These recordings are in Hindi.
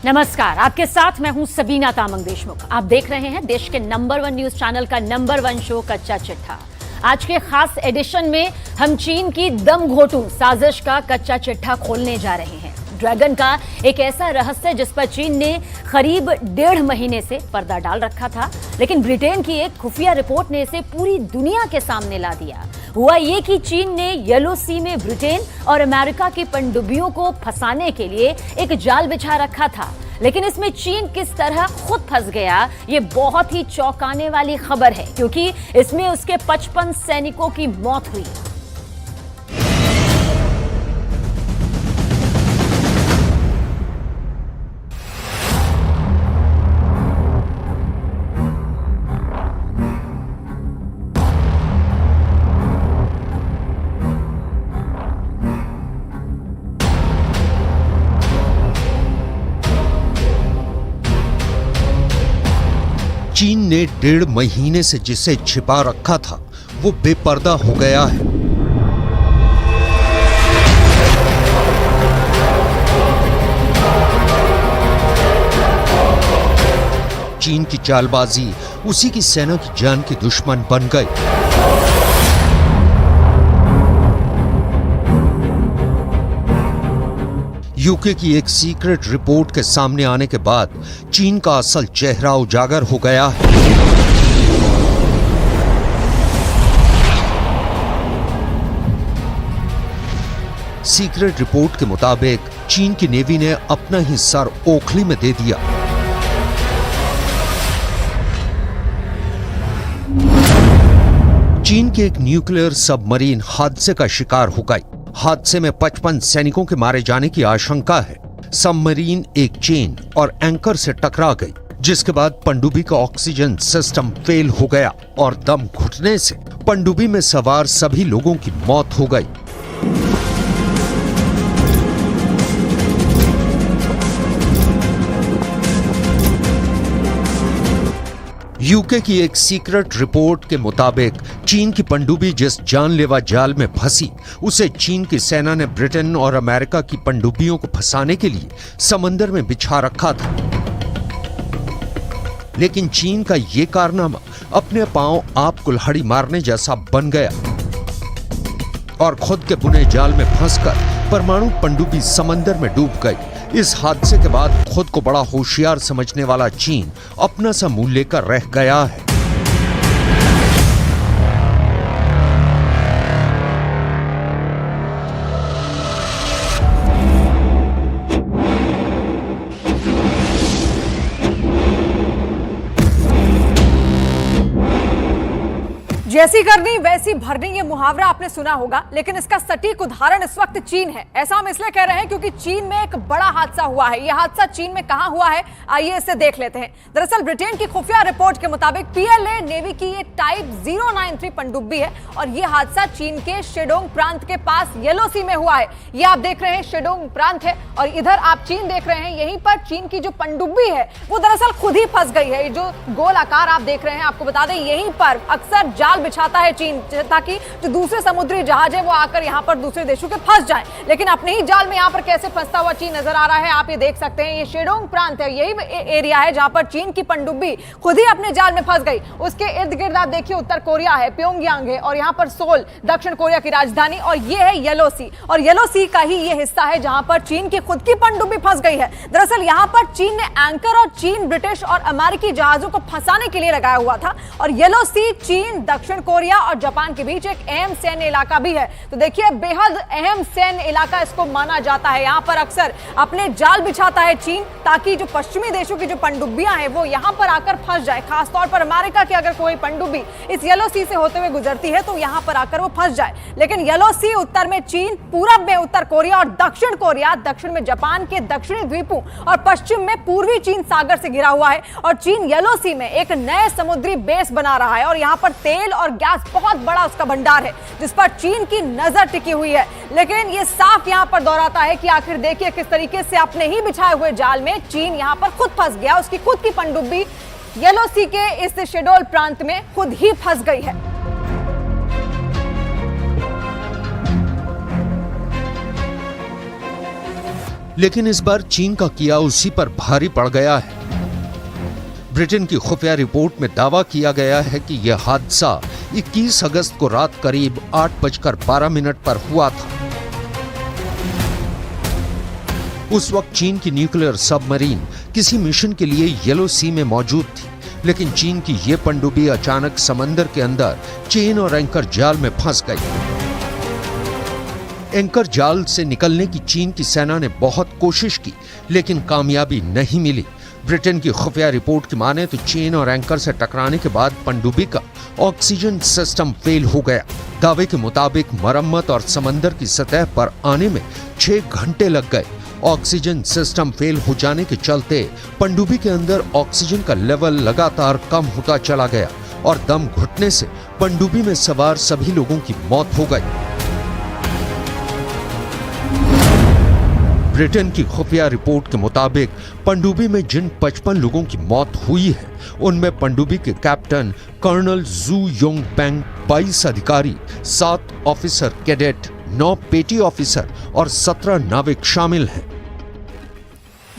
नमस्कार, आपके साथ मैं हूं सबीना तामंग देशमुख। आप देख रहे हैं देश के नंबर 1 न्यूज चैनल का नंबर 1 शो कच्चा चिट्ठा। आज के खास एडिशन में हम चीन की दम घोटू साजिश का कच्चा चिट्ठा खोलने जा रहे हैं। ड्रैगन का एक ऐसा रहस्य जिस पर चीन ने करीब 1.5 महीने से पर्दा डाल रखा था, लेकिन ब्रिटेन की एक खुफिया रिपोर्ट ने इसे पूरी दुनिया के सामने ला दिया। हुआ ये कि चीन ने येलो सी में ब्रिटेन और अमेरिका की पनडुब्बियों को फंसाने के लिए एक जाल बिछा रखा था, लेकिन इसमें चीन किस तरह खुद फंस गया, ये बहुत ही चौंकाने वाली खबर है, क्योंकि इसमें उसके 55 सैनिकों की मौत हुई। चीन ने 1.5 महीने से जिसे छिपा रखा था वो बेपर्दा हो गया है। चीन की चालबाजी उसी की सेना की जान की दुश्मन बन गई। यूके की एक सीक्रेट रिपोर्ट के सामने आने के बाद चीन का असल चेहरा उजागर हो गया है। सीक्रेट रिपोर्ट के मुताबिक चीन की नेवी ने अपना ही सर ओखली में दे दिया। चीन के एक न्यूक्लियर सबमरीन हादसे का शिकार हो गई। हादसे में 55 सैनिकों के मारे जाने की आशंका है। सबमरीन एक चेन और एंकर से टकरा गई, जिसके बाद पनडुब्बी का ऑक्सीजन सिस्टम फेल हो गया और दम घुटने से पनडुब्बी में सवार सभी लोगों की मौत हो गई। यूके की एक सीक्रेट रिपोर्ट के मुताबिक चीन की पनडुब्बी जिस जानलेवा जाल में फंसी, उसे चीन की सेना ने ब्रिटेन और अमेरिका की पनडुब्बियों को फंसाने के लिए समंदर में बिछा रखा था। लेकिन चीन का यह कारनामा अपने पांव आप कुल्हाड़ी मारने जैसा बन गया और खुद के बुने जाल में फंसकर परमाणु पनडुब्बी समंदर में डूब गई। इस हादसे के बाद खुद को बड़ा होशियार समझने वाला चीन अपना सा मुंह लेकर रह गया है। जैसी करनी वैसी भरनी, ये मुहावरा आपने सुना होगा, लेकिन इसका सटीक उदाहरण इस वक्त चीन है। ऐसा हम इसलिए कह रहे हैं क्योंकि चीन में एक बड़ा हादसा हुआ है। यह हादसा चीन में कहां हुआ है, आइए इसे देख लेते हैं। दरअसल ब्रिटेन की खुफिया रिपोर्ट के मुताबिक पीएलए नेवी की ये टाइप 093 पनडुब्बी है और यह हादसा चीन के शेडोंग प्रांत के पास येलो सी में हुआ है। ये आप देख रहे हैं शेडोंग प्रांत है और इधर आप चीन देख रहे हैं। यहीं पर चीन की जो पनडुब्बी है वो दरअसल खुद ही फंस गई है। जो गोल आकार आप देख रहे हैं, आपको बता दें यहीं पर अक्सर जाल बिछाता है चीन, ताकि जो दूसरे समुद्री जहाज है वो आकर यहां पर दूसरे देशों के फंस जाएं। लेकिन अपने ही जाल में यहां पर कैसे फंसता हुआ चीन नजर आ रहा है, आप ये देख सकते हैं। ये शेडोंग प्रांत है, यही एरिया है जहां पर चीन की पनडुब्बी खुद ही अपने जाल में फंस गई। उसके इर्द गिर्द आप देखिए उत्तर कोरिया है, प्योंगयांग है और यहां पर सोल दक्षिण कोरिया की राजधानी, और ये है येलो सी। और येलो सी का ही ये हिस्सा है जहां पर चीन की खुद की पनडुब्बी फंस गई है। दरअसल यहां पर चीन ने एंकर और चीन, ब्रिटिश और अमेरिकी जहाजों को फंसाने के लिए लगाया हुआ था। और येलो सी चीन, दक्षिण कोरिया और जापान के बीच एक अहम सैन्य इलाका भी है। तो देखिए बेहद अहम सैन्य इलाका इसको माना जाता है। यहां पर अक्सर अपने जाल बिछाता है चीन, ताकि जो पश्चिमी देशों की जो पनडुब्बियां हैं वो यहां पर आकर फंस जाए। खासतौर पर अमेरिका की अगर कोई पनडुब्बी इस येलो सी से होते हुए गुजरती है तो यहां पर आकर वो फंस जाए। लेकिन येलो सी उत्तर में चीन, पूरब में उत्तर कोरिया और दक्षिण कोरिया, दक्षिण में जापान के दक्षिणी द्वीपों और पश्चिम में पूर्वी चीन सागर से घिरा हुआ है। और चीन येलो सी में एक नए समुद्री बेस बना रहा है और यहां पर तेल और गैस बहुत बड़ा उसका भंडार है जिस पर चीन की नजर टिकी हुई है। लेकिन यह साफ यहां पर दोहराता है कि आखिर देखिए किस तरीके से अपने ही बिछाए हुए जाल में चीन यहां पर खुद फंस गया। उसकी खुद की पनडुब्बी येलो सी के इस शेडोल प्रांत में खुद ही फंस गई है। लेकिन इस बार चीन का किया उसी पर भारी पड़ गया है। ब्रिटेन की खुफिया रिपोर्ट में दावा किया गया है कि यह हादसा 21 अगस्त को रात करीब 8:12 पर हुआ था। उस वक्त चीन की न्यूक्लियर सबमरीन किसी मिशन के लिए येलो सी में मौजूद थी, लेकिन चीन की यह पनडुब्बी अचानक समंदर के अंदर चेन और एंकर जाल में फंस गई। एंकर जाल से निकलने की चीन की सेना ने बहुत कोशिश की, लेकिन कामयाबी नहीं मिली। ब्रिटेन की खुफिया रिपोर्ट की माने तो चेन और एंकर से टकराने के बाद पनडुब्बी का ऑक्सीजन सिस्टम फेल हो गया। दावे के मुताबिक मरम्मत और समंदर की सतह पर आने में 6 घंटे लग गए। ऑक्सीजन सिस्टम फेल हो जाने के चलते पनडुब्बी के अंदर ऑक्सीजन का लेवल लगातार कम होता चला गया और दम घुटने से पनडुब्बी में सवार सभी लोगों की मौत हो गई। ब्रिटेन की खुफिया रिपोर्ट के मुताबिक पनडुब्बी में जिन 55 लोगों की मौत हुई है, उनमें पनडुब्बी के कैप्टन कर्नल जू योंग पेंग, 22 अधिकारी, 7 ऑफिसर कैडेट, 9 पेटी ऑफिसर और 17 नाविक शामिल हैं।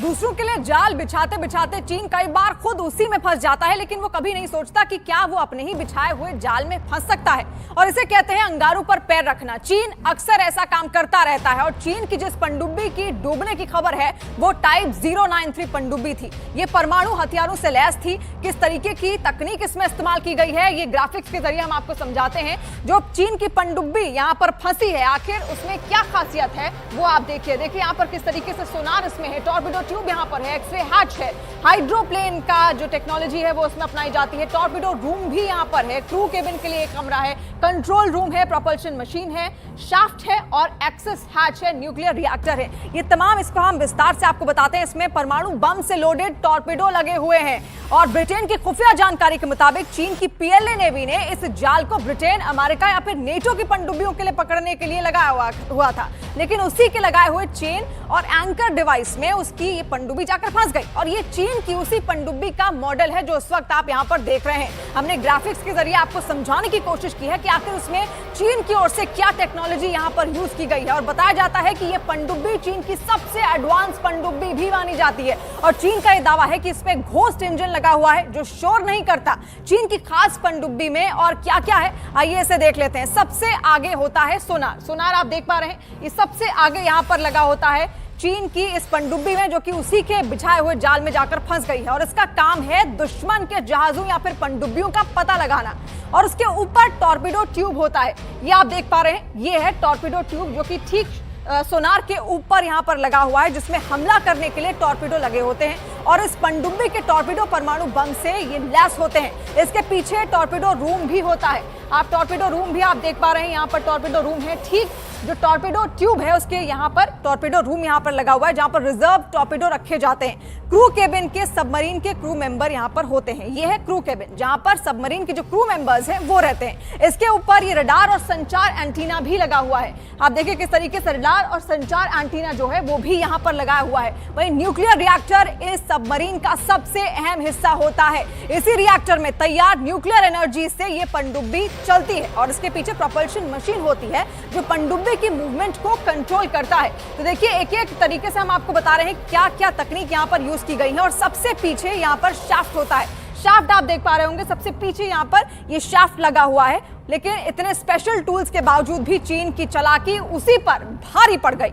दूसरों के लिए जाल बिछाते बिछाते चीन कई बार खुद उसी में फंस जाता है, लेकिन वो कभी नहीं सोचता कि क्या वो अपने ही बिछाए हुए जाल में फंस सकता है, और इसे कहते हैं अंगारों पर पैर रखना। चीन अक्सर ऐसा काम करता रहता है, और चीन की जिस पनडुब्बी की डूबने की खबर है वो टाइप 093 पनडुब्बी थी। ये परमाणु हथियारों से लैस थी। किस तरीके की तकनीक इसमें इस्तेमाल की गई है, ये ग्राफिक्स के जरिए हम आपको समझाते हैं। जो चीन की पनडुब्बी यहाँ पर फंसी है, आखिर उसमें क्या खासियत है वो आप देखिए। देखिए यहाँ पर किस तरीके से सोनार इसमें है, टॉर्पेडो ट्यूब यहाँ पर है, एक्सरे हैच है, हाइड्रोप्लेन का जो टेक्नोलॉजी है वो उसमें अपनाई जाती है, टॉर्पेडो रूम भी यहाँ पर है, क्रू केबिन के लिए एक कमरा है, कंट्रोल रूम है, प्रोपल्शन मशीन है, शाफ्ट है और एक्सेस हैच है, न्यूक्लियर रिएक्टर है। ये तमाम इसको हम विस्तार से आपको बताते हैं। इसमें परमाणु बम से लोडेड टॉर्पेडो लगे हुए हैं, और ब्रिटेन की खुफिया जानकारी के मुताबिक चीन की पीएलए नेवी ने इस जाल को ब्रिटेन, अमेरिका या फिर नेटो की पनडुब्बियों के लिए पकड़ने के लिए लगाया हुआ था, लेकिन उसी के लगाए हुए चेन और एंकर डिवाइस में उसकी ये पनडुब्बी जाकर फंस गई। और ये चीन की उसी पनडुब्बी का मॉडल है जो इस वक्त आप यहाँ पर देख रहे हैं। हमने ग्राफिक्स के जरिए आपको समझाने की कोशिश की है कि आखिर उसमें चीन की ओर से क्या टेक्नोलॉजी यहाँ पर यूज की गई है, और बताया जाता है कि ये पनडुब्बी चीन की सबसे एडवांस पनडुब्बी भी मानी जाती है। और चीन का यह दावा है कि इसमें घोस्ट इंजन लगा हुआ है जो शोर नहीं करता। चीन की खास पनडुब्बी में और क्या क्या है, आइए इसे देख लेते हैं। सबसे आगे होता है सोनार। सोनार आप देख पा रहे हैं, ये सबसे आगे यहाँ पर लगा होता है चीन की इस पनडुब्बी में, जो कि उसी के बिछाए हुए जाल में जाकर फंस गई है, और इसका काम है दुश्मन के जहाजों या फिर पनडुब्बियों का पता लगाना। और उसके ऊपर टॉर्पेडो ट्यूब होता है, ये आप देख पा रहे हैं, ये है टॉर्पेडो ट्यूब जो कि ठीक सोनार के ऊपर यहाँ पर लगा हुआ है, जिसमें हमला करने के लिए टॉर्पेडो लगे होते हैं। और इस पनडुब्बी के टॉर्पेडो परमाणु बम से ये लैस होते हैं। इसके पीछे टॉर्पेडो रूम भी होता है, आप टॉर्पेडो रूम भी आप देख पा रहे हैं, यहाँ पर टॉर्पेडो रूम है। ठीक जो टॉर्पेडो ट्यूब है उसके यहाँ पर टॉर्पेडो रूम यहाँ पर लगा हुआ है, जहाँ पर रिजर्व टॉर्पेडो रखे जाते हैं। क्रू केबिन के सबमरीन के क्रू मेंबर यहाँ पर होते हैं। ये है क्रू केबिन, जहाँ पर सबमरीन के जो क्रू मेंबर्स हैं वो रहते हैं। इसके ऊपर ये रडार और संचार एंटीना भी लगा हुआ है। आप देखिए किस तरीके से रडार और संचार एंटीना जो है वो भी यहाँ पर लगाया हुआ है। वहीं न्यूक्लियर रिएक्टर इस सबमरीन का सबसे अहम हिस्सा होता है। इसी रिएक्टर में तैयार न्यूक्लियर एनर्जी से ये पनडुब्बी चलती है, और इसके पीछे प्रोपल्शन मशीन होती है जो पनडुब्बी की मूवमेंट को कंट्रोल करता है। तो देखिए एक एक तरीके से हम आपको बता रहे हैं क्या क्या तकनीक यहाँ पर यूज की गई है। और सबसे पीछे यहाँ पर शाफ्ट होता है, शाफ्ट आप देख पा रहे होंगे, सबसे पीछे यहाँ पर ये शाफ्ट लगा हुआ है। लेकिन इतने स्पेशल टूल्स के बावजूद भी चीन की चालाकी उसी पर भारी पड़ गई।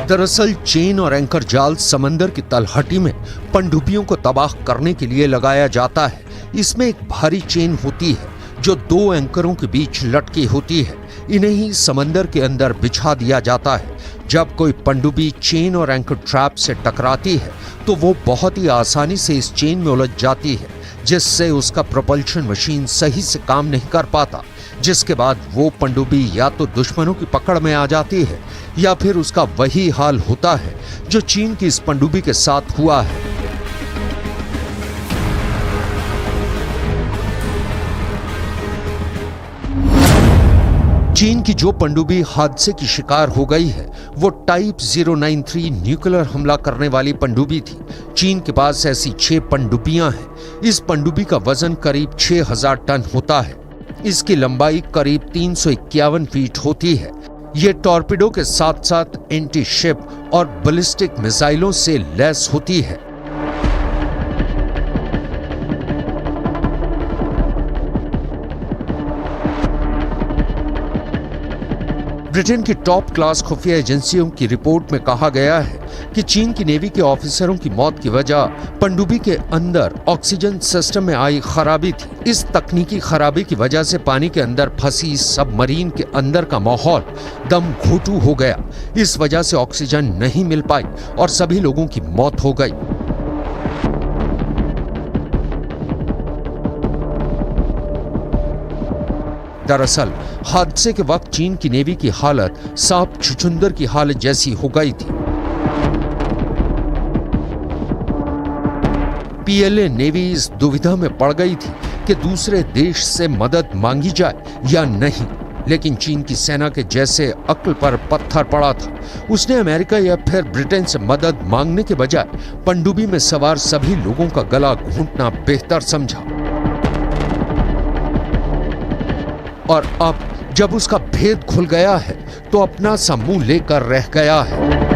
दरअसल चेन और एंकर जाल समंदर की तलहटी में पनडुब्बियों को तबाह करने के लिए लगाया जाता है। इसमें एक भारी चेन होती है जो 2 एंकरों के बीच लटकी होती है। इन्हें ही समंदर के अंदर बिछा दिया जाता है। जब कोई पनडुब्बी चेन और एंकर ट्रैप से टकराती है तो वो बहुत ही आसानी से इस चेन में उलझ जाती है, जिससे उसका प्रोपल्शन मशीन सही से काम नहीं कर पाता, जिसके बाद वो पनडुब्बी या तो दुश्मनों की पकड़ में आ जाती है या फिर उसका वही हाल होता है जो चीन की इस पनडुब्बी के साथ हुआ है। चीन की जो पनडुब्बी हादसे की शिकार हो गई है वो टाइप 093 न्यूक्लियर हमला करने वाली पनडुब्बी थी। चीन के पास ऐसी 6 पनडुब्बियां हैं। इस पनडुब्बी का वजन करीब 6000 टन होता है। इसकी लंबाई करीब 351 फीट होती है। ये टॉर्पिडो के साथ साथ एंटी शिप और बैलिस्टिक मिसाइलों से लैस होती है। ब्रिटेन की टॉप क्लास खुफिया एजेंसियों की रिपोर्ट में कहा गया है कि चीन की नेवी के ऑफिसरों की मौत की वजह पनडुब्बी के अंदर ऑक्सीजन सिस्टम में आई खराबी थी। इस तकनीकी खराबी की वजह से पानी के अंदर फंसी सबमरीन के अंदर का माहौल दम घोटू हो गया। इस वजह से ऑक्सीजन नहीं मिल पाई और सभी लोगों की मौत हो गई। दरअसल हादसे के वक्त चीन की नेवी की हालत सांप छुछुंदर की हालत जैसी हो गई थी। पीएलए नेवी इस दुविधा में पड़ गई थी कि दूसरे देश से मदद मांगी जाए या नहीं, लेकिन चीन की सेना के जैसे अक्ल पर पत्थर पड़ा था। उसने अमेरिका या फिर ब्रिटेन से मदद मांगने के बजाय पनडुब्बी में सवार सभी लोगों का गला घूंटना बेहतर समझा। और अब जब उसका भेद खुल गया है तो अपना सा मुंह लेकर रह गया है।